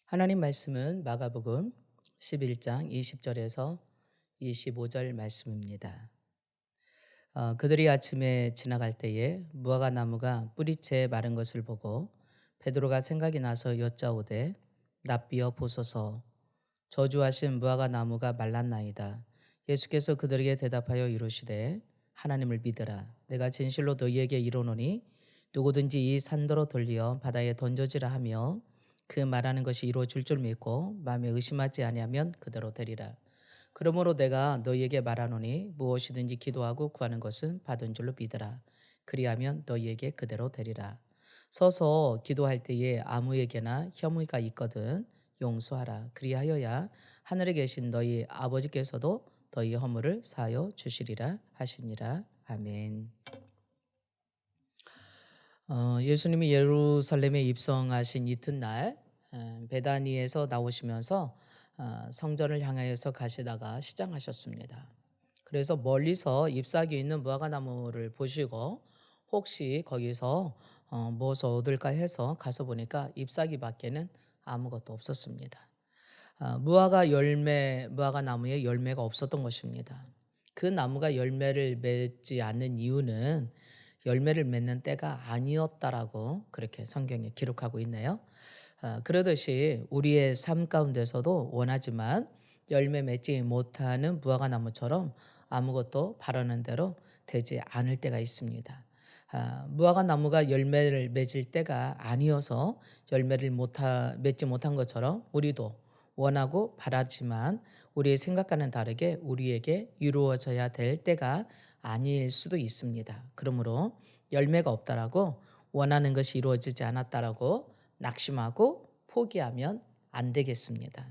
하나님 말씀은 마가복음 11장 20절에서 25절 말씀입니다. 그들이 아침에 지나갈 때에 무화과 나무가 뿌리채 마른 것을 보고 베드로가 생각이 나서 여짜오되 납비어 보소서 저주하신 무화과 나무가 말랐나이다. 예수께서 그들에게 대답하여 이르시되 하나님을 믿으라. 내가 진실로 너희에게 이르노니 누구든지 이 산더러 돌리어 바다에 던져지라 하며 그 말하는 것이 이루어질 줄 믿고 마음에 의심하지 아니하면 그대로 되리라. 그러므로 내가 너희에게 말하노니 무엇이든지 기도하고 구하는 것은 받은 줄로 믿으라. 그리하면 너희에게 그대로 되리라. 서서 기도할 때에 아무에게나 혐의가 있거든 용서하라. 그리하여야 하늘에 계신 너희 아버지께서도 너희 허물을 사하여 주시리라 하시니라. 아멘. 예수님이 예루살렘에 입성하신 이튿날 베다니에서 나오시면서 성전을 향하여서 가시다가 시장하셨습니다. 그래서 멀리서 잎사귀 있는 무화과 나무를 보시고 혹시 거기서 무엇을 얻을까 해서 가서 보니까 잎사귀 밖에는 아무것도 없었습니다. 무화과 나무에 열매가 없었던 것입니다. 그 나무가 열매를 맺지 않는 이유는 열매를 맺는 때가 아니었다라고 그렇게 성경에 기록하고 있네요. 그러듯이 우리의 삶 가운데서도 원하지만 열매 맺지 못하는 무화과 나무처럼 아무것도 바라는 대로 되지 않을 때가 있습니다. 무화과 나무가 열매를 맺을 때가 아니어서 맺지 못한 것처럼 우리도 원하고 바라지만 우리의 생각과는 다르게 우리에게 이루어져야 될 때가 아닐 수도 있습니다. 그러므로 열매가 없다라고 원하는 것이 이루어지지 않았다라고 낙심하고 포기하면 안 되겠습니다.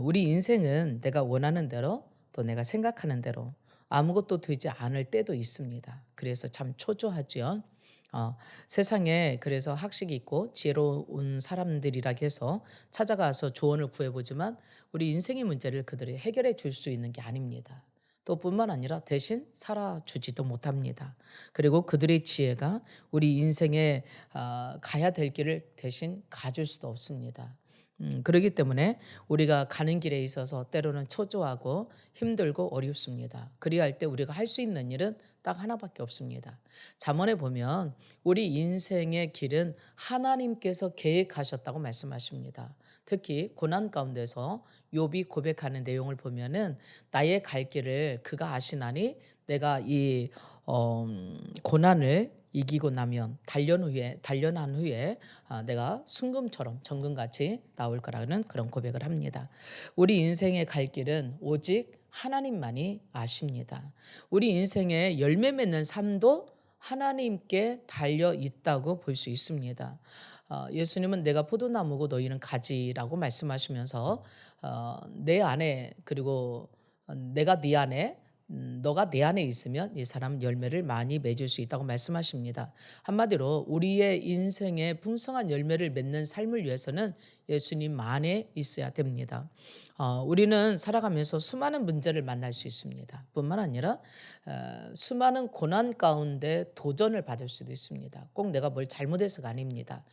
우리 인생은 내가 원하는 대로 또 내가 생각하는 대로 아무것도 되지 않을 때도 있습니다. 그래서 참 초조하지요. 세상에 그래서 학식이 있고 지혜로운 사람들이라 해서 찾아가서 조언을 구해보지만 우리 인생의 문제를 그들이 해결해 줄 수 있는 게 아닙니다. 또 뿐만 아니라 대신 살아주지도 못합니다. 그리고 그들의 지혜가 우리 인생에 가야 될 길을 대신 가줄 수도 없습니다. 그렇기 때문에 우리가 가는 길에 있어서 때로는 초조하고 힘들고 어렵습니다. 그리할 때 우리가 할 수 있는 일은 딱 하나밖에 없습니다. 잠언에 보면 우리 인생의 길은 하나님께서 계획하셨다고 말씀하십니다. 특히 고난 가운데서 욥이 고백하는 내용을 보면은 나의 갈 길을 그가 아시나니 내가 이 고난을 이기고 나면 단련한 후에 내가 순금처럼 정금같이 나올 거라는 그런 고백을 합니다. 우리 인생의 갈 길은 오직 하나님만이 아십니다. 우리 인생의 열매 맺는 삶도 하나님께 달려 있다고 볼 수 있습니다. 예수님은 내가 포도나무고 너희는 가지라고 말씀하시면서 내 안에 그리고 내가 네 안에 너가 내 안에 있으면 이 사람은 열매를 많이 맺을 수 있다고 말씀하십니다. 한마디로 우리의 인생에 풍성한 열매를 맺는 삶을 위해서는 예수님 안에 있어야 됩니다. 우리는 살아가면서 수많은 문제를 만날 수 있습니다. 뿐만 아니라 수많은 고난 가운데 도전을 받을 수도 있습니다. 꼭 내가 뭘 잘못해서가 아닙니다.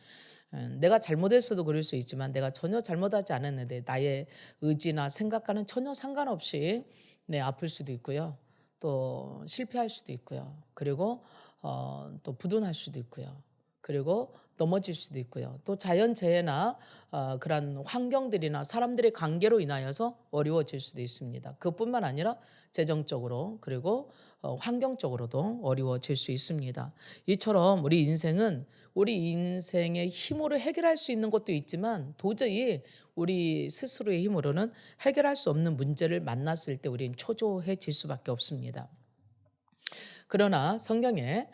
내가 잘못했어도 그럴 수 있지만 내가 전혀 잘못하지 않았는데 나의 의지나 생각과는 전혀 상관없이 아플 수도 있고요. 또 실패할 수도 있고요. 그리고 또 부도날 수도 있고요. 그리고 넘어질 수도 있고요. 또 자연재해나 그런 환경들이나 사람들의 관계로 인하여서 어려워질 수도 있습니다. 그뿐만 아니라 재정적으로 그리고 환경적으로도 어려워질 수 있습니다. 이처럼 우리 인생의 힘으로 해결할 수 있는 것도 있지만 도저히 우리 스스로의 힘으로는 해결할 수 없는 문제를 만났을 때 우리는 초조해질 수밖에 없습니다. 그러나 성경에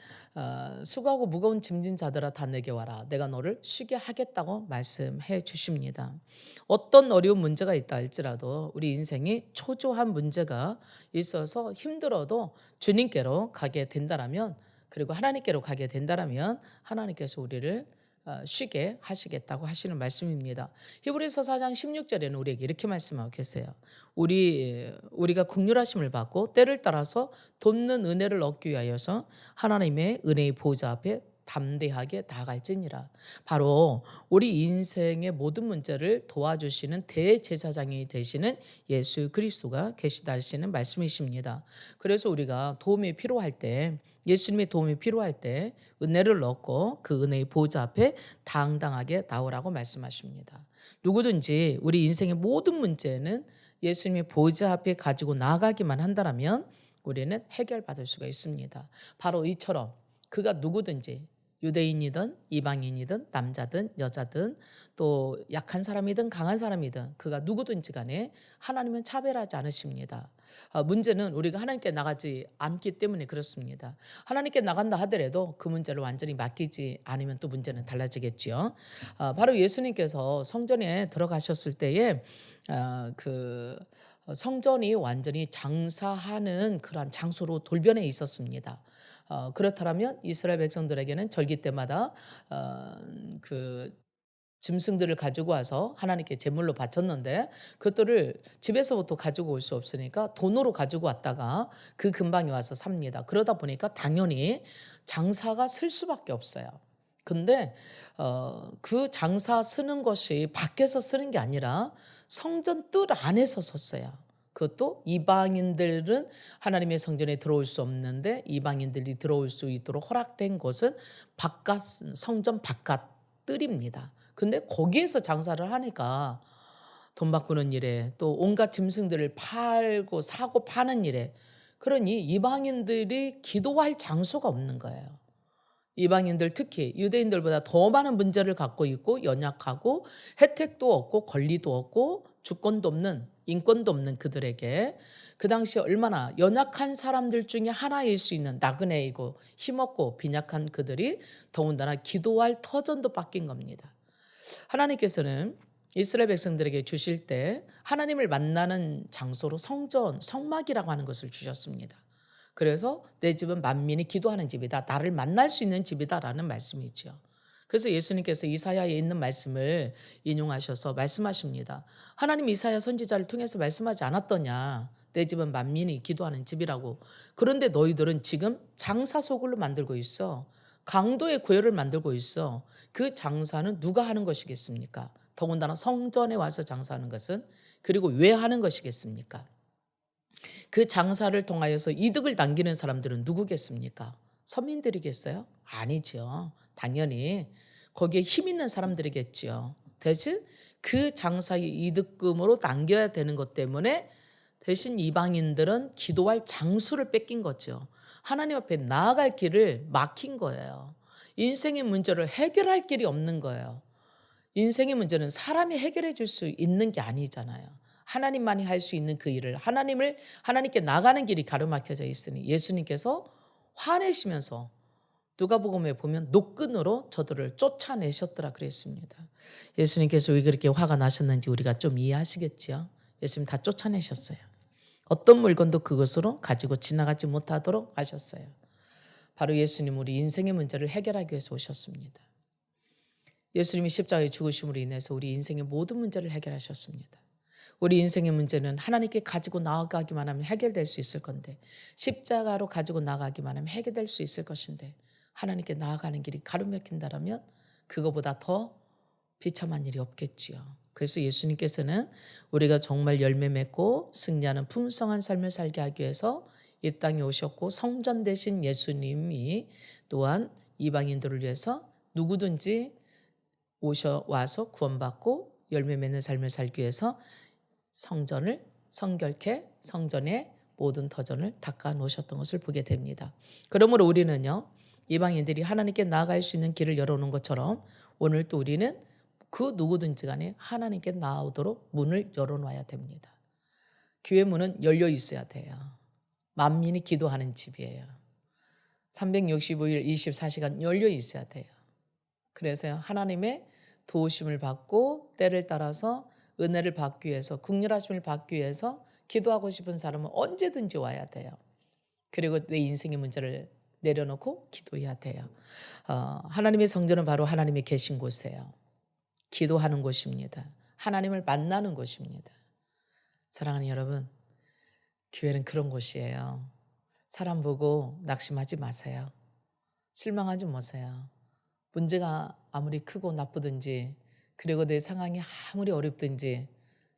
수고하고 무거운 짐진 자들아 다 내게 와라 내가 너를 쉬게 하겠다고 말씀해 주십니다. 어떤 어려운 문제가 있다 할지라도 우리 인생이 초조한 문제가 있어서 힘들어도 주님께로 가게 된다라면 그리고 하나님께로 가게 된다라면 하나님께서 우리를 쉬게 하시겠다고 하시는 말씀입니다. 히브리서 4장 16절에는 우리에게 이렇게 말씀하고 계세요. 우리가 긍휼하심을 받고 때를 따라서 돕는 은혜를 얻기 위하여서 하나님의 은혜의 보좌 앞에 담대하게 나아갈지니라. 바로 우리 인생의 모든 문제를 도와주시는 대제사장이 되시는 예수 그리스도가 계시다 하시는 말씀이십니다. 그래서 우리가 도움이 필요할 때, 예수님의 도움이 필요할 때 은혜를 얻고 그 은혜의 보좌 앞에 당당하게 나오라고 말씀하십니다. 누구든지 우리 인생의 모든 문제는 예수님의 보좌 앞에 가지고 나가기만 한다면 우리는 해결받을 수가 있습니다. 바로 이처럼 그가 누구든지 유대인이든 이방인이든 남자든 여자든 또 약한 사람이든 강한 사람이든 그가 누구든지 간에 하나님은 차별하지 않으십니다. 문제는 우리가 하나님께 나가지 않기 때문에 그렇습니다. 하나님께 나간다 하더라도 그 문제를 완전히 맡기지 않으면 또 문제는 달라지겠죠. 바로 예수님께서 성전에 들어가셨을 때에 그 성전이 완전히 장사하는 그러한 장소로 돌변해 있었습니다. 그렇다면 이스라엘 백성들에게는 절기 때마다 그 짐승들을 가지고 와서 하나님께 제물로 바쳤는데 그것들을 집에서부터 가지고 올 수 없으니까 돈으로 가지고 왔다가 그 근방에 와서 삽니다. 그러다 보니까 당연히 장사가 슬 수밖에 없어요. 근데 그 장사 쓰는 것이 밖에서 쓰는 게 아니라 성전 뜰 안에서 섰어요. 그것도 이방인들은 하나님의 성전에 들어올 수 없는데 이방인들이 들어올 수 있도록 허락된 곳은 바깥 성전 바깥 뜰입니다. 근데 거기에서 장사를 하니까 돈 바꾸는 일에 또 온갖 짐승들을 팔고 사고 파는 일에 그러니 이방인들이 기도할 장소가 없는 거예요. 이방인들 특히 유대인들보다 더 많은 문제를 갖고 있고 연약하고 혜택도 없고 권리도 없고 주권도 없는 인권도 없는 그들에게 그 당시 얼마나 연약한 사람들 중에 하나일 수 있는 나그네이고 힘없고 빈약한 그들이 더군다나 기도할 터전도 뺏긴 겁니다. 하나님께서는 이스라엘 백성들에게 주실 때 하나님을 만나는 장소로 성전, 성막이라고 하는 것을 주셨습니다. 그래서 내 집은 만민이 기도하는 집이다. 나를 만날 수 있는 집이다라는 말씀이죠. 그래서 예수님께서 이사야에 있는 말씀을 인용하셔서 말씀하십니다. 하나님 이사야 선지자를 통해서 말씀하지 않았더냐. 내 집은 만민이 기도하는 집이라고. 그런데 너희들은 지금 장사 소굴로 만들고 있어. 강도의 구열을 만들고 있어. 그 장사는 누가 하는 것이겠습니까? 더군다나 성전에 와서 장사하는 것은 그리고 왜 하는 것이겠습니까? 그 장사를 통하여서 이득을 남기는 사람들은 누구겠습니까? 서민들이겠어요? 아니죠. 당연히 거기에 힘 있는 사람들이겠죠. 대신 그 장사의 이득금으로 남겨야 되는 것 때문에 대신 이방인들은 기도할 장소를 뺏긴 거죠. 하나님 앞에 나아갈 길을 막힌 거예요. 인생의 문제를 해결할 길이 없는 거예요. 인생의 문제는 사람이 해결해 줄 수 있는 게 아니잖아요. 하나님만이 할 수 있는 그 일을 하나님께 나가는 길이 가로막혀져 있으니 예수님께서 화내시면서 누가복음에 보면 노끈으로 저들을 쫓아내셨더라 그랬습니다. 예수님께서 왜 그렇게 화가 나셨는지 우리가 좀 이해하시겠지요. 예수님 다 쫓아내셨어요. 어떤 물건도 그것으로 가지고 지나가지 못하도록 하셨어요. 바로 예수님 우리 인생의 문제를 해결하기 위해서 오셨습니다. 예수님이 십자가에 죽으심으로 인해서 우리 인생의 모든 문제를 해결하셨습니다. 우리 인생의 문제는 하나님께 가지고 나아가기만 하면 해결될 수 있을 건데 십자가로 가지고 나가기만 하면 해결될 수 있을 것인데 하나님께 나아가는 길이 가로막힌다라면 그거보다 더 비참한 일이 없겠지요. 그래서 예수님께서는 우리가 정말 열매 맺고 승리하는 풍성한 삶을 살게 하기 위해서 이 땅에 오셨고 성전 되신 예수님이 또한 이방인들을 위해서 누구든지 와서 구원받고 열매 맺는 삶을 살기 위해서 성전을 성결케 성전의 모든 터전을 닦아 놓으셨던 것을 보게 됩니다. 그러므로 우리는요. 이방인들이 하나님께 나아갈 수 있는 길을 열어놓은 것처럼 오늘 또 우리는 그 누구든지 간에 하나님께 나아오도록 문을 열어놔야 됩니다. 교회 문은 열려 있어야 돼요. 만민이 기도하는 집이에요. 365일 24시간 열려 있어야 돼요. 그래서 하나님의 도우심을 받고 때를 따라서 은혜를 받기 위해서 긍휼하심을 받기 위해서 기도하고 싶은 사람은 언제든지 와야 돼요. 그리고 내 인생의 문제를 내려놓고 기도해야 돼요. 하나님의 성전은 바로 하나님이 계신 곳이에요. 기도하는 곳입니다. 하나님을 만나는 곳입니다. 사랑하는 여러분, 교회는 그런 곳이에요. 사람 보고 낙심하지 마세요. 실망하지 마세요. 문제가 아무리 크고 나쁘든지 그리고 내 상황이 아무리 어렵든지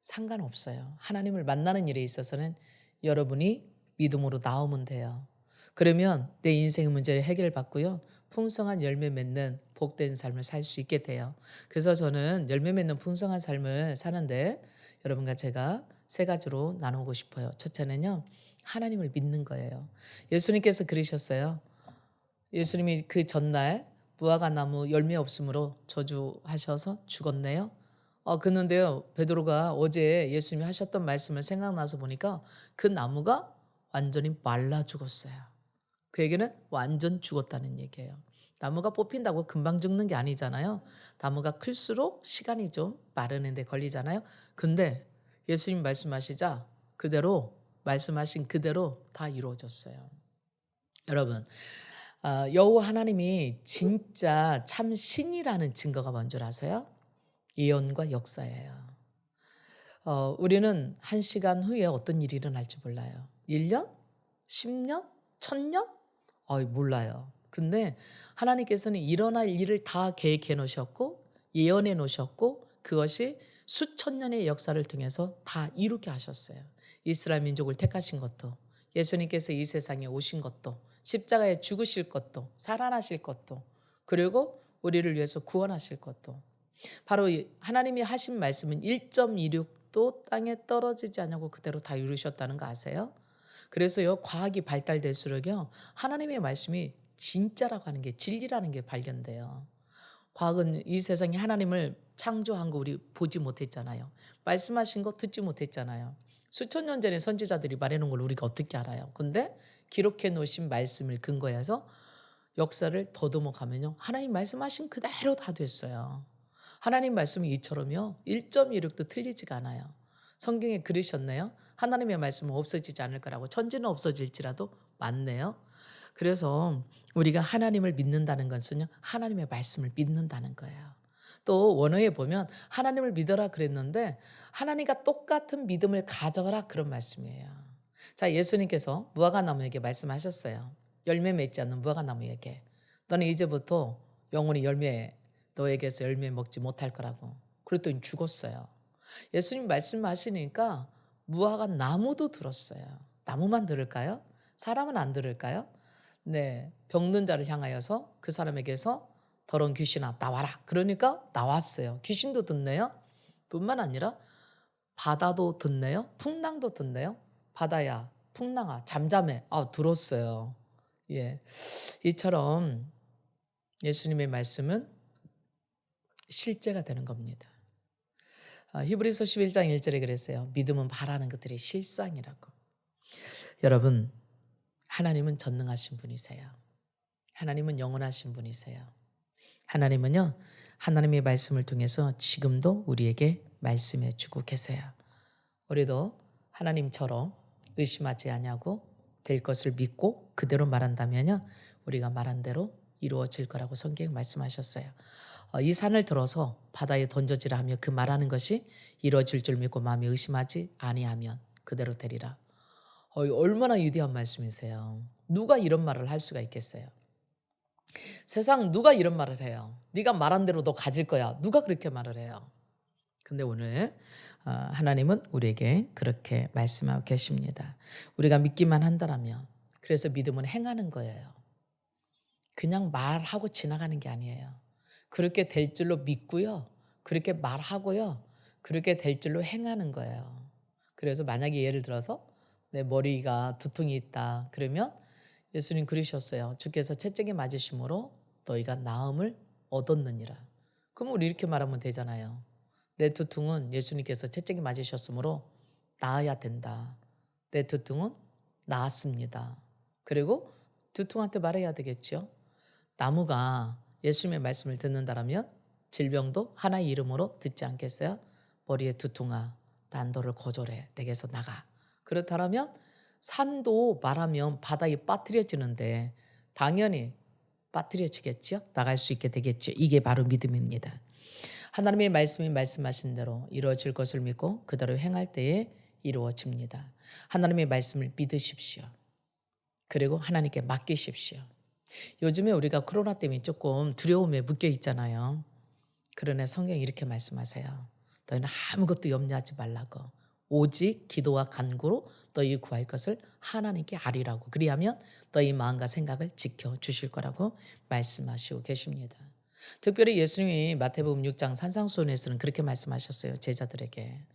상관없어요. 하나님을 만나는 일에 있어서는 여러분이 믿음으로 나오면 돼요. 그러면 내 인생의 문제를 해결받고요. 풍성한 열매 맺는 복된 삶을 살 수 있게 돼요. 그래서 저는 열매 맺는 풍성한 삶을 사는데 여러분과 제가 세 가지로 나누고 싶어요. 첫째는요. 하나님을 믿는 거예요. 예수님께서 그러셨어요. 예수님이 그 전날 무화과 나무 열매 없음으로 저주하셔서 죽었네요. 그런데요. 베드로가 어제 예수님이 하셨던 말씀을 생각나서 보니까 그 나무가 완전히 말라 죽었어요. 그 얘기는 완전 죽었다는 얘기예요. 나무가 뽑힌다고 금방 죽는 게 아니잖아요. 나무가 클수록 시간이 좀 마르는 데 걸리잖아요. 근데 예수님 말씀하시자 그대로 말씀하신 그대로 다 이루어졌어요. 여러분, 여호와 하나님이 진짜 참 신이라는 증거가 뭔 줄 아세요? 예언과 역사예요. 우리는 1시간 후에 어떤 일이 일어날지 몰라요. 1년? 10년? 1000년? 몰라요. 근데 하나님께서는 일어날 일을 다 계획해 놓으셨고 예언해 놓으셨고 그것이 수천 년의 역사를 통해서 다 이루게 하셨어요. 이스라엘 민족을 택하신 것도 예수님께서 이 세상에 오신 것도 십자가에 죽으실 것도 살아나실 것도 그리고 우리를 위해서 구원하실 것도 바로 하나님이 하신 말씀은 1.26도 땅에 떨어지지 않냐고 그대로 다 이루셨다는 거 아세요? 그래서요 과학이 발달될수록요 하나님의 말씀이 진짜라고 하는 게 진리라는 게 발견돼요. 과학은 이 세상에 하나님을 창조한 거 우리 보지 못했잖아요. 말씀하신 거 듣지 못했잖아요. 수천 년 전에 선지자들이 말해놓은 걸 우리가 어떻게 알아요? 근데 기록해 놓으신 말씀을 근거해 서 역사를 더듬어 가면요 하나님 말씀하신 그대로 다 됐어요. 하나님 말씀이 이처럼요 1.26도 틀리지가 않아요. 성경에 그러셨네요. 하나님의 말씀은 없어지지 않을 거라고. 천지는 없어질지라도 맞네요. 그래서 우리가 하나님을 믿는다는 것은요 하나님의 말씀을 믿는다는 거예요. 또 원어에 보면 하나님을 믿어라 그랬는데 하나님과 똑같은 믿음을 가져라 그런 말씀이에요. 자, 예수님께서 무화과 나무에게 말씀하셨어요. 열매 맺지 않는 무화과 나무에게 너는 이제부터 영원히 너에게서 열매 먹지 못할 거라고. 그랬더니 죽었어요. 예수님 말씀하시니까 무화과 나무도 들었어요. 나무만 들을까요? 사람은 안 들을까요? 네, 병든 자를 향하여서 그 사람에게서 더러운 귀신아 나와라. 그러니까 나왔어요. 귀신도 듣네요. 뿐만 아니라 바다도 듣네요. 풍랑도 듣네요. 바다야, 풍랑아, 잠잠해. 들었어요. 예, 이처럼 예수님의 말씀은 실제가 되는 겁니다. 히브리서 11장 1절에 그랬어요. 믿음은 바라는 것들의 실상이라고. 여러분, 하나님은 전능하신 분이세요. 하나님은 영원하신 분이세요. 하나님은요, 하나님의 말씀을 통해서 지금도 우리에게 말씀해 주고 계세요. 우리도 하나님처럼 의심하지 아니하고 될 것을 믿고 그대로 말한다면요, 우리가 말한 대로 이루어질 거라고 성경에 말씀하셨어요. 이 산을 들어서 바다에 던져지라 하며 그 말하는 것이 이루어질 줄 믿고 마음에 의심하지 아니하면 그대로 되리라. 얼마나 위대한 말씀이세요. 누가 이런 말을 할 수가 있겠어요? 세상 누가 이런 말을 해요? 네가 말한 대로 너 가질 거야. 누가 그렇게 말을 해요? 근데 오늘 하나님은 우리에게 그렇게 말씀하고 계십니다. 우리가 믿기만 한다라면 그래서 믿음은 행하는 거예요. 그냥 말하고 지나가는 게 아니에요. 그렇게 될 줄로 믿고요. 그렇게 말하고요. 그렇게 될 줄로 행하는 거예요. 그래서 만약에 예를 들어서 내 머리가 두통이 있다. 그러면 예수님 그러셨어요. 주께서 채찍에 맞으심으로 너희가 나음을 얻었느니라. 그럼 우리 이렇게 말하면 되잖아요. 내 두통은 예수님께서 채찍에 맞으셨으므로 나아야 된다. 내 두통은 나았습니다. 그리고 두통한테 말해야 되겠죠. 나무가 예수님의 말씀을 듣는다라면 질병도 하나의 이름으로 듣지 않겠어요? 머리에 두통아 난도를 거절해 내게서 나가. 그렇다면 산도 말하면 바다에 빠뜨려지는데 당연히 빠뜨려지겠죠. 나갈 수 있게 되겠죠. 이게 바로 믿음입니다. 하나님의 말씀이 말씀하신 대로 이루어질 것을 믿고 그대로 행할 때에 이루어집니다. 하나님의 말씀을 믿으십시오. 그리고 하나님께 맡기십시오. 요즘에 우리가 코로나 때문에 조금 두려움에 묶여 있잖아요. 그러나 성경이 이렇게 말씀하세요. 너희는 아무것도 염려하지 말라고. 오직 기도와 간구로 너희 구할 것을 하나님께 아리라고. 그리하면 너희 마음과 생각을 지켜주실 거라고 말씀하시고 계십니다. 특별히 예수님이 마태복음 6장 산상수훈에서는 그렇게 말씀하셨어요. 제자들에게.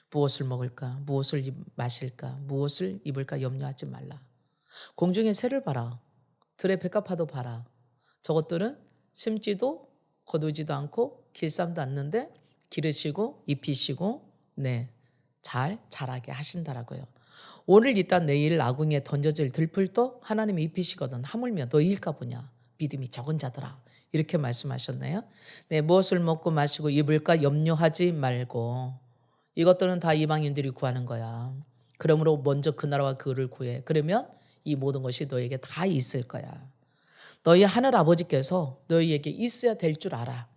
무엇을 먹을까? 무엇을 마실까? 무엇을 입을까? 염려하지 말라. 공중의 새를 봐라. 들의 백합화도 봐라. 저것들은 심지도 거두지도 않고 길쌈도 않는데 기르시고 입히시고 잘 자라게 하신다라고요. 오늘 있다 내일 아궁이에 던져질 들풀도 하나님이 입히시거든. 하물며 너희일까 보냐. 믿음이 적은 자들아. 이렇게 말씀하셨나요? 무엇을 먹고 마시고 입을까 염려하지 말고. 이것들은 다 이방인들이 구하는 거야. 그러므로 먼저 그 나라와 그를 구해. 그러면 이 모든 것이 너에게 다 있을 거야. 너희 하늘 아버지께서 너희에게 있어야 될 줄 알아.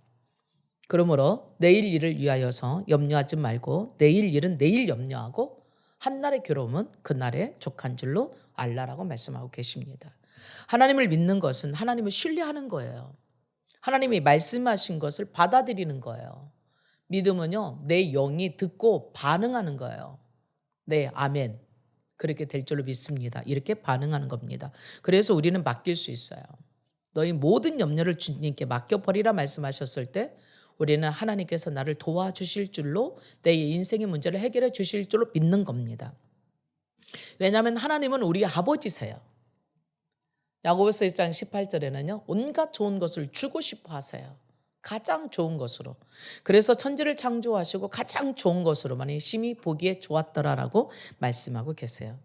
그러므로 내일 일을 위하여서 염려하지 말고 내일 일은 내일 염려하고 한날의 괴로움은 그날의 족한 줄로 알라라고 말씀하고 계십니다. 하나님을 믿는 것은 하나님을 신뢰하는 거예요. 하나님이 말씀하신 것을 받아들이는 거예요. 믿음은요, 내 영이 듣고 반응하는 거예요. 네, 아멘. 그렇게 될 줄로 믿습니다. 이렇게 반응하는 겁니다. 그래서 우리는 맡길 수 있어요. 너희 모든 염려를 주님께 맡겨버리라 말씀하셨을 때 우리는 하나님께서 나를 도와주실 줄로 내 인생의 문제를 해결해 주실 줄로 믿는 겁니다. 왜냐하면 하나님은 우리 아버지세요. 야고보서 1장 18절에는요. 온갖 좋은 것을 주고 싶어 하세요. 가장 좋은 것으로. 그래서 천지를 창조하시고 가장 좋은 것으로만이 심히 보기에 좋았더라라고 말씀하고 계세요.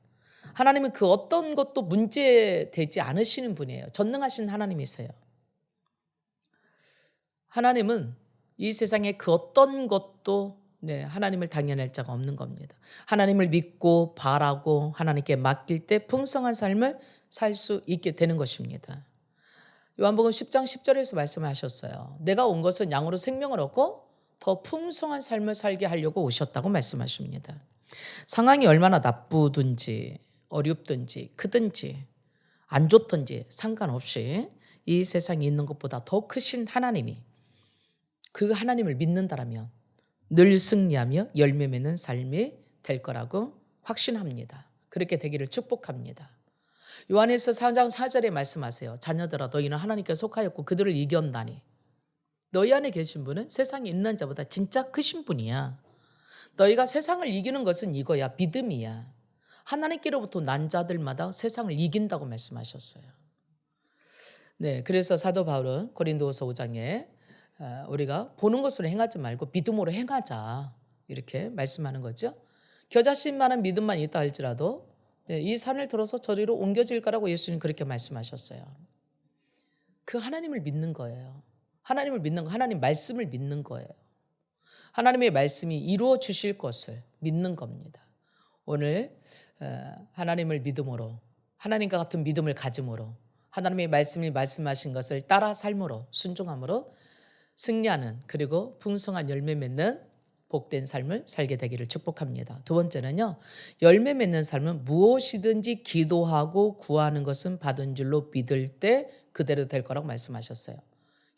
하나님은 그 어떤 것도 문제되지 않으시는 분이에요. 전능하신 하나님이세요. 하나님은 이 세상에 그 어떤 것도 하나님을 당연할 자가 없는 겁니다. 하나님을 믿고 바라고 하나님께 맡길 때 풍성한 삶을 살 수 있게 되는 것입니다. 요한복음 10장 10절에서 말씀하셨어요. 내가 온 것은 양으로 생명을 얻고 더 풍성한 삶을 살게 하려고 오셨다고 말씀하십니다. 상황이 얼마나 나쁘든지 어렵든지 크든지 안 좋든지 상관없이 이 세상에 있는 것보다 더 크신 하나님이 그 하나님을 믿는다라면 늘 승리하며 열매 맺는 삶이 될 거라고 확신합니다. 그렇게 되기를 축복합니다. 요한일서 4장 4절에 말씀하세요. 자녀들아 너희는 하나님께 속하였고 그들을 이겼나니 너희 안에 계신 분은 세상에 있는 자보다 진짜 크신 분이야. 너희가 세상을 이기는 것은 이거야. 믿음이야. 하나님께로부터 난 자들마다 세상을 이긴다고 말씀하셨어요. 그래서 사도 바울은 고린도후서 5장에 우리가 보는 것으로 행하지 말고 믿음으로 행하자 이렇게 말씀하는 거죠. 겨자씨만한 믿음만 있다 할지라도 이 산을 들어서 저리로 옮겨질 거라고 예수님 그렇게 말씀하셨어요. 그 하나님을 믿는 거예요. 하나님을 믿는 거, 하나님 말씀을 믿는 거예요. 하나님의 말씀이 이루어 주실 것을 믿는 겁니다. 오늘 하나님을 믿음으로 하나님과 같은 믿음을 가짐으로 하나님의 말씀이 말씀하신 것을 따라 삶으로 순종함으로 승리하는 그리고 풍성한 열매 맺는 복된 삶을 살게 되기를 축복합니다. 두 번째는요. 열매 맺는 삶은 무엇이든지 기도하고 구하는 것은 받은 줄로 믿을 때 그대로 될 거라고 말씀하셨어요.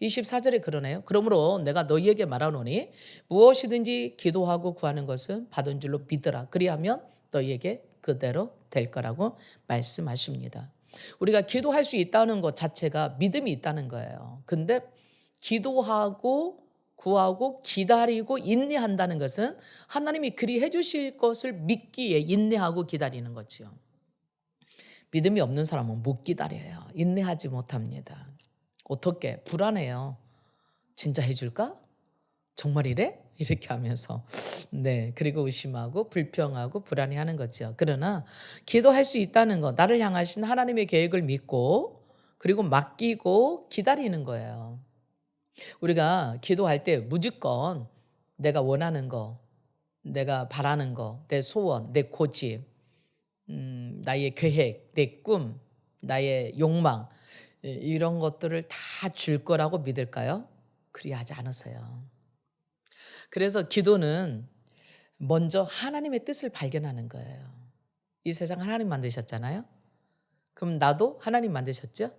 24절에 그러네요. 그러므로 내가 너희에게 말하노니 무엇이든지 기도하고 구하는 것은 받은 줄로 믿으라. 그리하면 너희에게 그대로 될 거라고 말씀하십니다. 우리가 기도할 수 있다는 것 자체가 믿음이 있다는 거예요. 근데 기도하고 구하고 기다리고 인내한다는 것은 하나님이 그리 해주실 것을 믿기에 인내하고 기다리는 거지요. 믿음이 없는 사람은 못 기다려요. 인내하지 못합니다. 어떻게? 불안해요. 진짜 해줄까? 정말 이래? 이렇게 하면서 그리고 의심하고 불평하고 불안해하는 거죠. 그러나 기도할 수 있다는 것, 나를 향하신 하나님의 계획을 믿고 그리고 맡기고 기다리는 거예요. 우리가 기도할 때 무조건 내가 원하는 거, 내가 바라는 거, 내 소원, 내 고집, 나의 계획, 내 꿈, 나의 욕망 이런 것들을 다 줄 거라고 믿을까요? 그리하지 않으세요. 그래서 기도는 먼저 하나님의 뜻을 발견하는 거예요. 이 세상 하나님 만드셨잖아요. 그럼 나도 하나님 만드셨죠?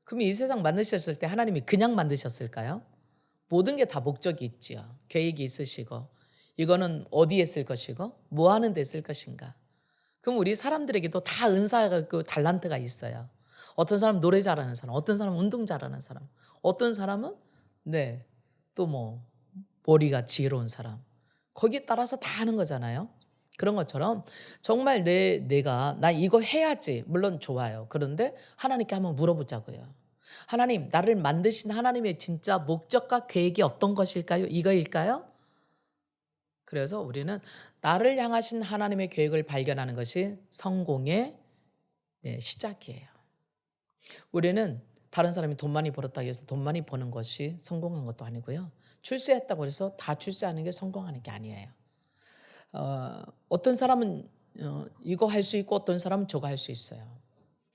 그럼 이 세상 만드셨을 때 하나님이 그냥 만드셨을까요? 모든 게 다 목적이 있지요. 계획이 있으시고 이거는 어디에 쓸 것이고 뭐 하는 데 쓸 것인가. 그럼 우리 사람들에게도 다 은사가 그 달란트가 있어요. 어떤 사람은 노래 잘하는 사람, 어떤 사람은 운동 잘하는 사람, 어떤 사람은 네, 또 뭐 머리가 지혜로운 사람. 거기에 따라서 다 하는 거잖아요. 그런 것처럼 정말 내가 나 이거 해야지. 물론 좋아요. 그런데 하나님께 한번 물어보자고요. 하나님, 나를 만드신 하나님의 진짜 목적과 계획이 어떤 것일까요? 이거일까요? 그래서 우리는 나를 향하신 하나님의 계획을 발견하는 것이 성공의 시작이에요. 우리는 다른 사람이 돈 많이 벌었다고 해서 돈 많이 버는 것이 성공한 것도 아니고요. 출세했다고 해서 다 출세하는 게 성공하는 게 아니에요. 어떤 사람은 이거 할 수 있고 어떤 사람은 저거 할 수 있어요.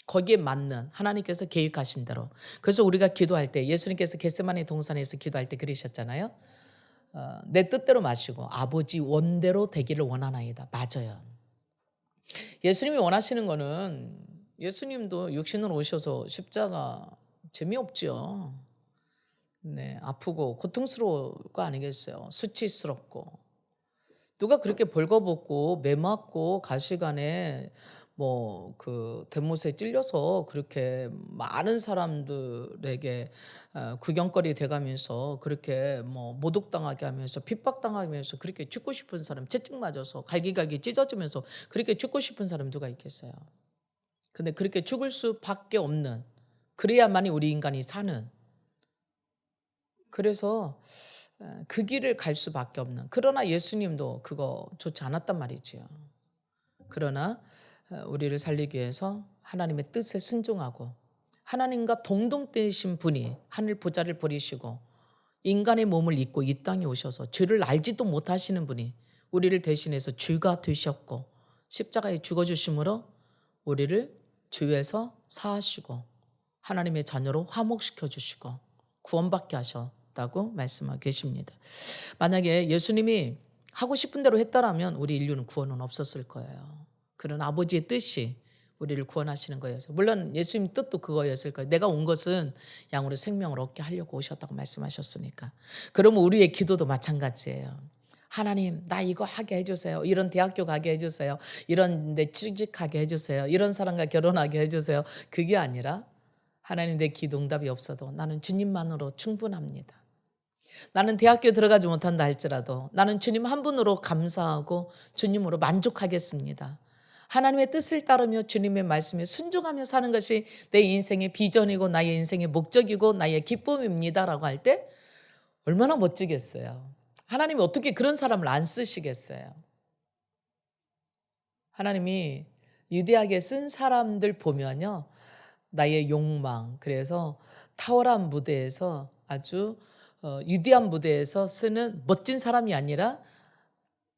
거기에 맞는 하나님께서 계획하신 대로. 그래서 우리가 기도할 때 예수님께서 겟세마네 동산에서 기도할 때 그러셨잖아요. 내 뜻대로 마시고 아버지 원대로 되기를 원하나이다. 맞아요. 예수님이 원하시는 거는 예수님도 육신으로 오셔서 십자가 재미없죠. 네, 아프고 고통스러울 거 아니겠어요. 수치스럽고. 누가 그렇게 벌거벗고 매 맞고 가시관에 뭐 그 대못에 찔려서 그렇게 많은 사람들에게 구경거리 돼가면서 그렇게 뭐 모독당하게 하면서 핍박당하면서 그렇게 죽고 싶은 사람, 채찍 맞아서 갈기갈기 찢어지면서 그렇게 죽고 싶은 사람 누가 있겠어요. 근데 그렇게 죽을 수밖에 없는, 그래야만이 우리 인간이 사는, 그래서 그 길을 갈 수밖에 없는, 그러나 예수님도 그거 좋지 않았단 말이지요. 그러나 우리를 살리기 위해서 하나님의 뜻에 순종하고 하나님과 동등되신 분이 하늘 보좌를 버리시고 인간의 몸을 입고 이 땅에 오셔서 죄를 알지도 못하시는 분이 우리를 대신해서 죄가 되셨고 십자가에 죽어주심으로 우리를 죄에서 사하시고 하나님의 자녀로 화목시켜 주시고 구원받게 하셨다고 말씀하고 계십니다. 만약에 예수님이 하고 싶은 대로 했다라면 우리 인류는 구원은 없었을 거예요. 그런 아버지의 뜻이 우리를 구원하시는 거여서, 물론 예수님 뜻도 그거였을 거예요. 내가 온 것은 양으로 생명을 얻게 하려고 오셨다고 말씀하셨으니까. 그러면 우리의 기도도 마찬가지예요. 하나님, 나 이거 하게 해주세요. 이런 대학교 가게 해주세요. 이런 데 취직하게 해주세요. 이런 사람과 결혼하게 해주세요. 그게 아니라 하나님, 내 기도 응답이 없어도 나는 주님만으로 충분합니다. 나는 대학교 들어가지 못한다 할지라도 나는 주님 한 분으로 감사하고 주님으로 만족하겠습니다. 하나님의 뜻을 따르며 주님의 말씀에 순종하며 사는 것이 내 인생의 비전이고 나의 인생의 목적이고 나의 기쁨입니다라고 할 때 얼마나 멋지겠어요. 하나님이 어떻게 그런 사람을 안 쓰시겠어요. 하나님이 유대하게 쓴 사람들 보면요, 나의 욕망, 그래서 탁월한 무대에서 아주 위대한 무대에서 쓰는 멋진 사람이 아니라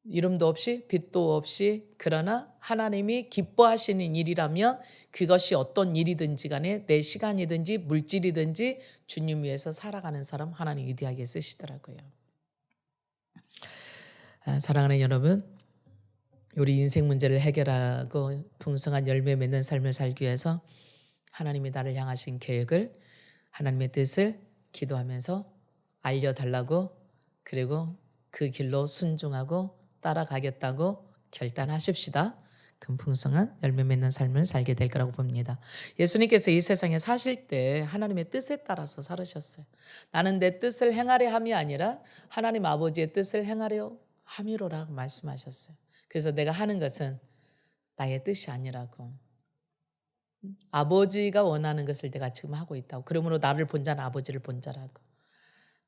이름도 없이 빛도 없이, 그러나 하나님이 기뻐하시는 일이라면 그것이 어떤 일이든지 간에 내 시간이든지 물질이든지 주님 위해서 살아가는 사람 하나님 위대하게 쓰시더라고요. 사랑하는 여러분, 우리 인생 문제를 해결하고 풍성한 열매 맺는 삶을 살기 위해서 하나님이 나를 향하신 계획을, 하나님의 뜻을 기도하면서 알려달라고, 그리고 그 길로 순종하고 따라가겠다고 결단하십시다. 그럼 풍성한 열매 맺는 삶을 살게 될 거라고 봅니다. 예수님께서 이 세상에 사실 때 하나님의 뜻에 따라서 살으셨어요. 나는 내 뜻을 행하려 함이 아니라 하나님 아버지의 뜻을 행하려 함이로라고 말씀하셨어요. 그래서 내가 하는 것은 나의 뜻이 아니라고, 아버지가 원하는 것을 내가 지금 하고 있다고. 그러므로 나를 본 자는 아버지를 본 자라고.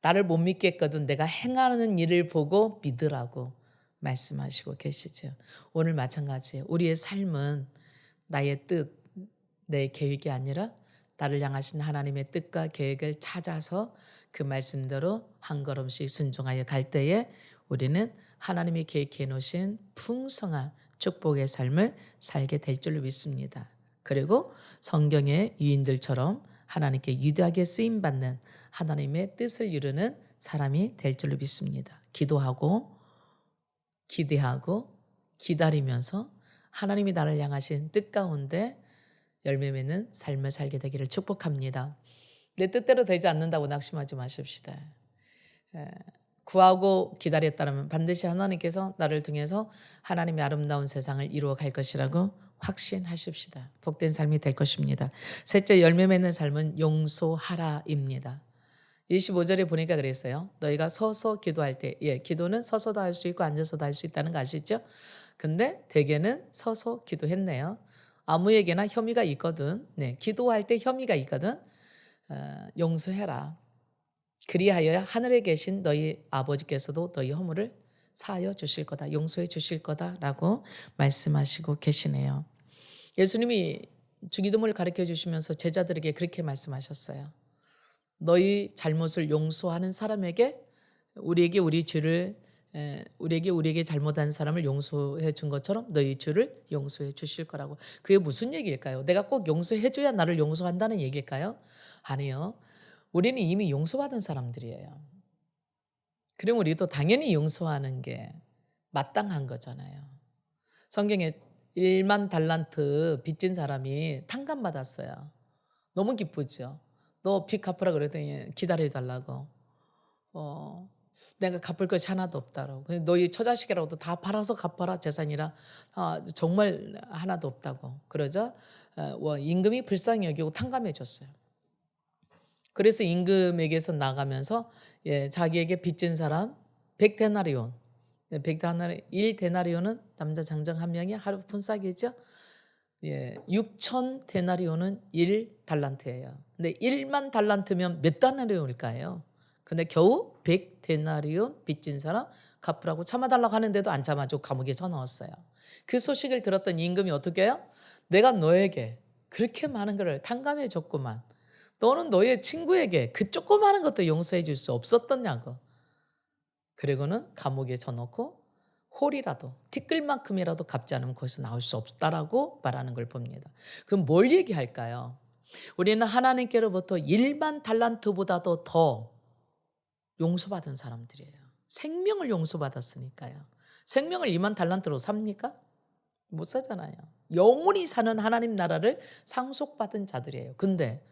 나를 못 믿겠거든 내가 행하는 일을 보고 믿으라고 말씀하시고 계시죠. 오늘 마찬가지예요. 우리의 삶은 나의 뜻, 내 계획이 아니라 나를 향하신 하나님의 뜻과 계획을 찾아서 그 말씀대로 한 걸음씩 순종하여 갈 때에 우리는 하나님이 계획해 놓으신 풍성한 축복의 삶을 살게 될 줄로 믿습니다. 그리고 성경의 유인들처럼 하나님께 위대하게 쓰임받는 하나님의 뜻을 이루는 사람이 될 줄로 믿습니다. 기도하고 기대하고 기다리면서 하나님이 나를 향하신 뜻 가운데 열매 맺는 삶을 살게 되기를 축복합니다. 내 뜻대로 되지 않는다고 낙심하지 마십시다. 구하고 기다렸다면 반드시 하나님께서 나를 통해서 하나님의 아름다운 세상을 이루어 갈 것이라고 확신하십시다. 복된 삶이 될 것입니다. 셋째, 열매 맺는 삶은 용서하라입니다. 25절에 보니까 그랬어요. 너희가 서서 기도할 때, 기도는 서서도 할 수 있고 앉아서도 할 수 있다는 거 아시죠? 근데 대개는 서서 기도했네요. 아무에게나 혐의가 있거든. 기도할 때 혐의가 있거든. 용서해라. 그리하여 하늘에 계신 너희 아버지께서도 너희 허물을 사하여 주실 거다. 용서해 주실 거다라고 말씀하시고 계시네요. 예수님이 주기도문을 가르쳐 주시면서 제자들에게 그렇게 말씀하셨어요. 너희 잘못을 용서하는 사람에게 우리에게 잘못한 사람을 용서해 준 것처럼 너희 죄를 용서해 주실 거라고. 그게 무슨 얘기일까요? 내가 꼭 용서해 줘야 나를 용서한다는 얘기일까요? 아니요. 우리는 이미 용서받은 사람들이에요. 그럼 우리도 당연히 용서하는 게 마땅한 거잖아요. 성경에 1만 달란트 빚진 사람이 탕감받았어요. 너무 기쁘죠. 너 빚 갚으라 그랬더니 기다려달라고. 내가 갚을 것이 하나도 없다라고. 너희 처자식이라고도 다 팔아서 갚아라 재산이라. 정말 하나도 없다고. 그러자 임금이 불쌍히 여기고 탕감해 줬어요. 그래서 임금에게서 나가면서 자기에게 빚진 사람 100데나리온. 1데나리온은 남자 장정 한 명이 하루 푼싸기죠. 6천 데나리온은 1달란트예요. 근데 1만 달란트면 몇 데나리온일까요? 근데 겨우 100데나리온 빚진 사람 갚으라고 참아달라고 하는데도 안 참아주고 감옥에 쳐넣었어요. 그 소식을 들었던 임금이 어떻게 해요? 내가 너에게 그렇게 많은 것을 탕감해 줬구만. 너는 너의 친구에게 그 조그마한 것도 용서해 줄 수 없었더냐고. 그리고는 감옥에 쳐넣고 홀이라도 티끌만큼이라도 갚지 않으면 거기서 나올 수 없다라고 말하는 걸 봅니다. 그럼 뭘 얘기할까요? 우리는 하나님께로부터 1만 달란트보다도 더 용서받은 사람들이에요. 생명을 용서받았으니까요. 생명을 2만 달란트로 삽니까? 못 사잖아요. 영원히 사는 하나님 나라를 상속받은 자들이에요. 근데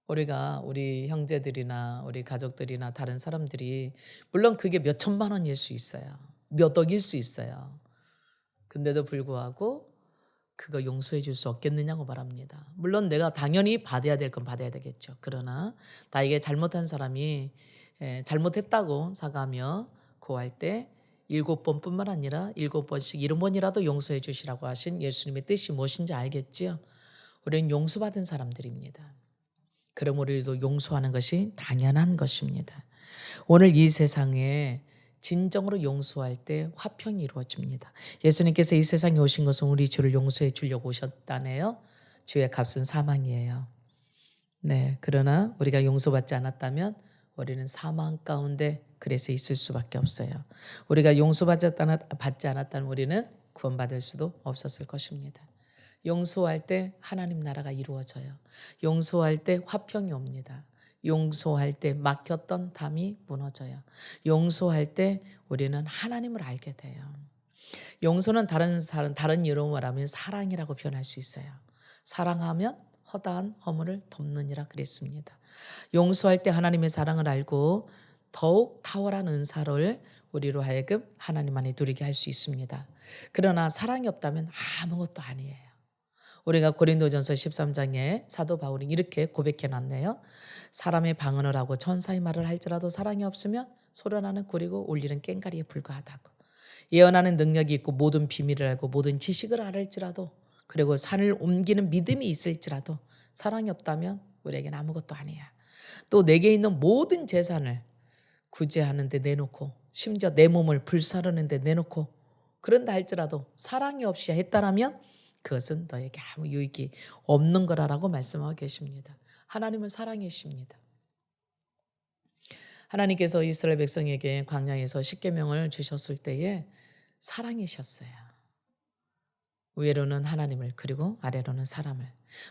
우리 형제들이나 우리 가족들이나 다른 사람들이 물론 그게 몇 천만 원일 수 있어요. 몇 억일 수 있어요. 근데도 불구하고 그거 용서해 줄 수 없겠느냐고 말합니다. 물론 내가 당연히 받아야 될 건 받아야 되겠죠. 그러나 나에게 잘못한 사람이 잘못했다고 사과하며 고할 때 7번뿐만 아니라 7번씩 70번이라도 용서해 주시라고 하신 예수님의 뜻이 무엇인지 알겠지요? 우리는 용서받은 사람들입니다. 그럼 우리도 용서하는 것이 당연한 것입니다. 오늘 이 세상에 진정으로 용서할 때 화평이 이루어집니다. 예수님께서 이 세상에 오신 것은 우리 죄를 용서해 주려고 오셨다네요. 죄의 값은 사망이에요. 그러나 우리가 용서받지 않았다면 우리는 사망 가운데 그래서 있을 수밖에 없어요. 우리가 용서받지 않았다면 우리는 구원받을 수도 없었을 것입니다. 용서할 때 하나님 나라가 이루어져요. 용서할 때 화평이 옵니다. 용서할 때 막혔던 담이 무너져요. 용서할 때 우리는 하나님을 알게 돼요. 용서는 다른 이름으로 하면 사랑이라고 표현할 수 있어요. 사랑하면 허다한 허물을 덮느니라 그랬습니다. 용서할 때 하나님의 사랑을 알고 더욱 탁월한 은사를 우리로 하여금 하나님 안에 누리게 할 수 있습니다. 그러나 사랑이 없다면 아무것도 아니에요. 우리가 고린도전서 13장에 사도 바울이 이렇게 고백해 놨네요. 사람의 방언을 하고 천사의 말을 할지라도 사랑이 없으면 소련하는 구리고 울리는 꽹과리에 불과하다고. 예언하는 능력이 있고 모든 비밀을 알고 모든 지식을 알을지라도 그리고 산을 옮기는 믿음이 있을지라도 사랑이 없다면 우리에게는 아무것도 아니야. 또 내게 있는 모든 재산을 구제하는 데 내놓고 심지어 내 몸을 불사르는 데 내놓고 그런다 할지라도 사랑이 없이 했다라면 그것은 너에게 아무 유익이 없는 거라고 말씀하고 계십니다. 하나님은 사랑이십니다. 하나님께서 이스라엘 백성에게 광야에서 십계명을 주셨을 때에 사랑이셨어요. 위로는 하나님을 그리고 아래로는 사람을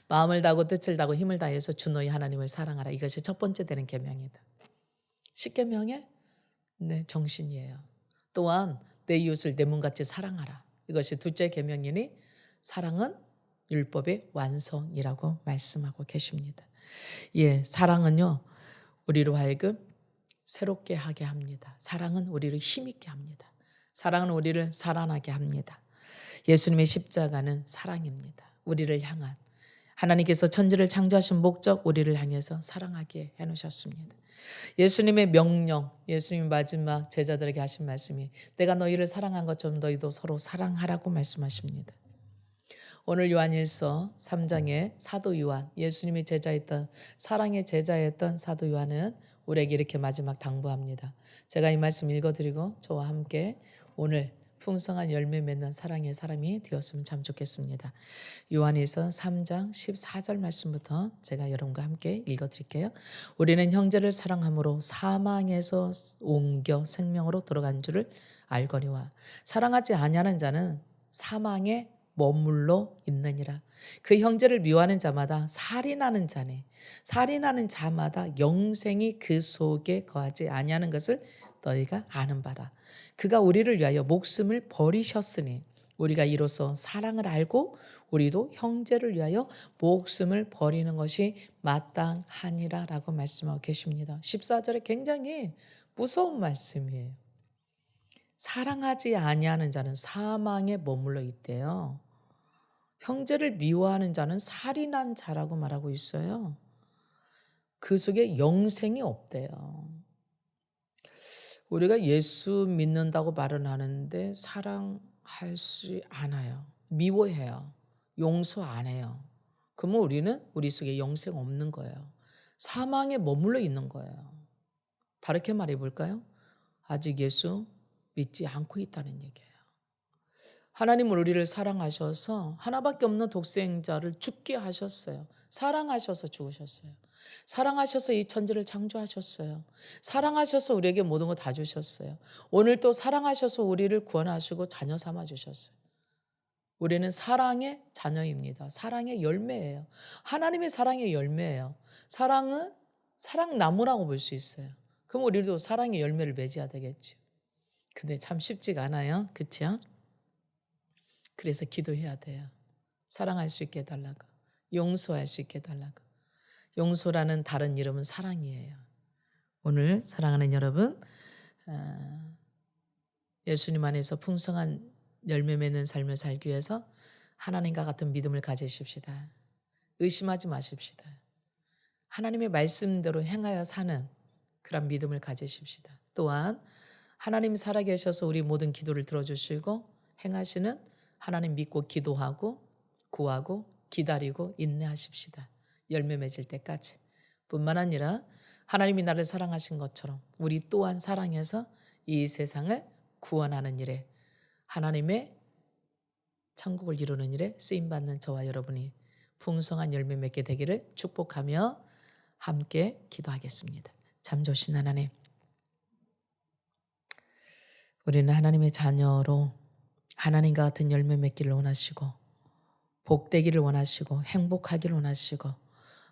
마음을 다하고 뜻을 다하고 힘을 다해서 주 너희 하나님을 사랑하라. 이것이 첫 번째 되는 계명이다. 십계명의 정신이에요. 또한 내 이웃을 내 몸같이 사랑하라. 이것이 둘째 계명이니 사랑은 율법의 완성이라고 말씀하고 계십니다. 예, 사랑은요, 우리로 하여금 새롭게 하게 합니다. 사랑은 우리를 힘있게 합니다. 사랑은 우리를 살아나게 합니다. 예수님의 십자가는 사랑입니다. 우리를 향한 하나님께서 천지를 창조하신 목적, 우리를 향해서 사랑하게 해놓으셨습니다. 예수님의 명령, 예수님 마지막 제자들에게 하신 말씀이 내가 너희를 사랑한 것처럼 너희도 서로 사랑하라고 말씀하십니다. 오늘 요한일서 3장의 사도 요한, 예수님의 제자였던, 사랑의 제자였던 사도 요한은 우리에게 이렇게 마지막 당부합니다. 제가 이 말씀 읽어드리고 저와 함께 오늘 풍성한 열매 맺는 사랑의 사람이 되었으면 참 좋겠습니다. 요한일서 3장 14절 말씀부터 제가 여러분과 함께 읽어드릴게요. 우리는 형제를 사랑함으로 사망에서 옮겨 생명으로 들어간 줄을 알거니와 사랑하지 아니하는 자는 사망에 머물러 있느니라. 그 형제를 미워하는 자마다 살인하는 자네. 살인하는 자마다 영생이 그 속에 거하지 아니하는 것을 너희가 아는 바라. 그가 우리를 위하여 목숨을 버리셨으니 우리가 이로써 사랑을 알고 우리도 형제를 위하여 목숨을 버리는 것이 마땅하니라 라고 말씀하고 계십니다. 14절에 굉장히 무서운 말씀이에요. 사랑하지 아니하는 자는 사망에 머물러 있대요. 형제를 미워하는 자는 살인한 자라고 말하고 있어요. 그 속에 영생이 없대요. 우리가 예수 믿는다고 말은 하는데 사랑하지 않아요. 미워해요. 용서 안 해요. 그러면 우리는 우리 속에 영생 없는 거예요. 사망에 머물러 있는 거예요. 다르게 말해 볼까요? 아직 예수 믿지 않고 있다는 얘기예요. 하나님은 우리를 사랑하셔서 하나밖에 없는 독생자를 죽게 하셨어요. 사랑하셔서 죽으셨어요. 사랑하셔서 이 천지를 창조하셨어요. 사랑하셔서 우리에게 모든 거 다 주셨어요. 오늘 또 사랑하셔서 우리를 구원하시고 자녀 삼아 주셨어요. 우리는 사랑의 자녀입니다. 사랑의 열매예요. 하나님의 사랑의 열매예요. 사랑은 사랑나무라고 볼 수 있어요. 그럼 우리도 사랑의 열매를 맺어야 되겠죠. 근데 참 쉽지가 않아요. 그렇죠? 그래서 기도해야 돼요. 사랑할 수 있게 해달라고. 용서할 수 있게 해달라고. 용서라는 다른 이름은 사랑이에요. 오늘 사랑하는 여러분, 예수님 안에서 풍성한 열매 맺는 삶을 살기 위해서 하나님과 같은 믿음을 가지십시다. 의심하지 마십시다. 하나님의 말씀대로 행하여 사는 그런 믿음을 가지십시다. 또한 하나님 살아계셔서 우리 모든 기도를 들어주시고 행하시는 하나님 믿고 기도하고 구하고 기다리고 인내하십시다. 열매 맺을 때까지. 뿐만 아니라 하나님이 나를 사랑하신 것처럼 우리 또한 사랑해서 이 세상을 구원하는 일에 하나님의 천국을 이루는 일에 쓰임받는 저와 여러분이 풍성한 열매 맺게 되기를 축복하며 함께 기도하겠습니다. 참 좋으신 하나님, 우리는 하나님의 자녀로 하나님과 같은 열매 맺기를 원하시고 복되기를 원하시고 행복하기를 원하시고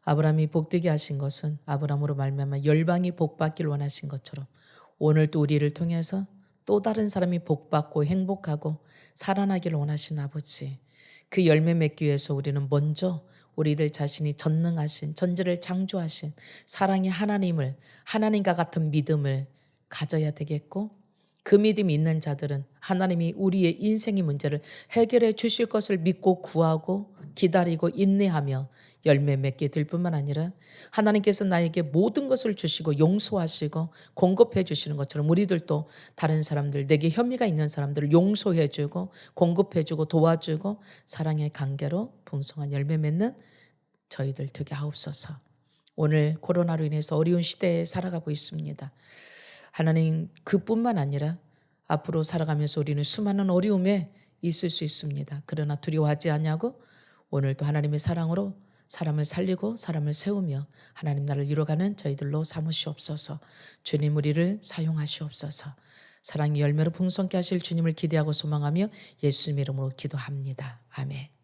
아브라함이 복되게 하신 것은 아브라함으로 말미암아 열방이 복받기를 원하신 것처럼 오늘 또 우리를 통해서 또 다른 사람이 복받고 행복하고 살아나기를 원하신 아버지, 그 열매 맺기 위해서 우리는 먼저 우리들 자신이 전능하신 천지를 창조하신 사랑의 하나님을, 하나님과 같은 믿음을 가져야 되겠고, 그 믿음이 있는 자들은 하나님이 우리의 인생의 문제를 해결해 주실 것을 믿고 구하고 기다리고 인내하며 열매 맺게 될 뿐만 아니라 하나님께서 나에게 모든 것을 주시고 용서하시고 공급해 주시는 것처럼 우리들도 다른 사람들, 내게 혐의가 있는 사람들을 용서해 주고 공급해 주고 도와주고 사랑의 관계로 풍성한 열매 맺는 저희들 되게 하옵소서. 오늘 코로나로 인해서 어려운 시대에 살아가고 있습니다. 하나님, 그뿐만 아니라 앞으로 살아가면서 우리는 수많은 어려움에 있을 수 있습니다. 그러나 두려워하지 않냐고 오늘도 하나님의 사랑으로 사람을 살리고 사람을 세우며 하나님 나라를 이루어가는 저희들로 삼으시옵소서. 주님, 우리를 사용하시옵소서. 사랑의 열매로 풍성케 하실 주님을 기대하고 소망하며 예수님 이름으로 기도합니다. 아멘.